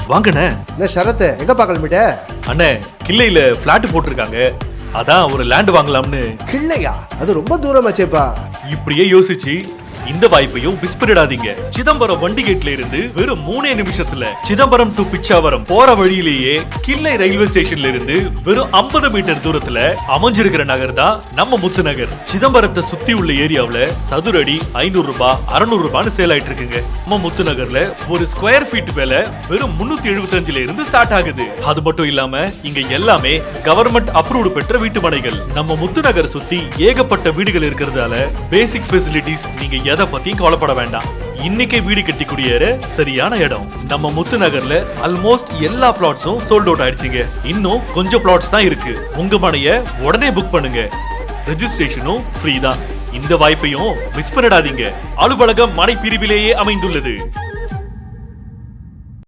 வாங்கண்ணே. என்ன சரத்து, எங்கப்பா கிளம்பிட்ட? அண்ணே, கிள்ளையில பிளாட் போட்டிருக்காங்க, அதான் ஒரு லேண்ட் வாங்கலாம்னு. கிள்ளையா? அது ரொம்ப தூரமாச்சேப்பா. இப்படியே யோசிச்சு இந்த வாய்ப்பையும் மிஸ் பண்ணிடாதீங்க. சிதம்பரம் வண்டி கேட்ல இருந்து வெறும் 3 நிமிஷத்துல சிதம்பரம் டு பிச்சாவரம் போற வழியிலேயே கிள்ளை ரயில்வே ஸ்டேஷன்ல இருந்து வெறும் 50 மீட்டர் தூரத்துல அமைஞ்சிருக்கிற நகர் தான் நம்ம முத்து நகர். சிதம்பரத்தை சுத்தி உள்ள ஏரியாவுல சதுர அடி 500 ரூபாய் 600 ரூபான்னு சேல் ஆயிட்டு இருக்குங்க. நம்ம முத்து நகர்ல ஒரு ஸ்கொயர் ஃபீட் விலை வெறும் 375ல இருந்து ஸ்டார்ட் ஆகுது. அது மட்டும் இல்லாம இங்க எல்லாமே கவர்மெண்ட் அப்ரூவ்டு பெற்ற வீட்டு மனைகள். நம்ம முத்து நகர் சுத்தி ஏகப்பட்ட வீடுகள் இருக்கிறதால பேசிக் ஃபெசிலிட்டிஸ் நீங்க எதை பத்தியும் கவலைப்பட வேண்டாம். இன்னைக்கே வீடு கட்டி குடியேற சரியான இடம். நம்ம முத்து நகர்ல ஆல்மோஸ்ட் எல்லா பிளாட்ஸும் சோல்ட் அவுட் ஆயிடுச்சுங்க. இன்னும் கொஞ்சம் பிளாட்ஸ் தான் இருக்கு. உங்க மனைய உடனே புக் பண்ணுங்க. ரெஜிஸ்ட்ரேஷனும் ஃப்ரீ தான். இந்த வாய்ப்பையும் மிஸ் பண்ணிடாதீங்க. அலுவலகம் மனை பிரிவிலேயே அமைந்துள்ளது.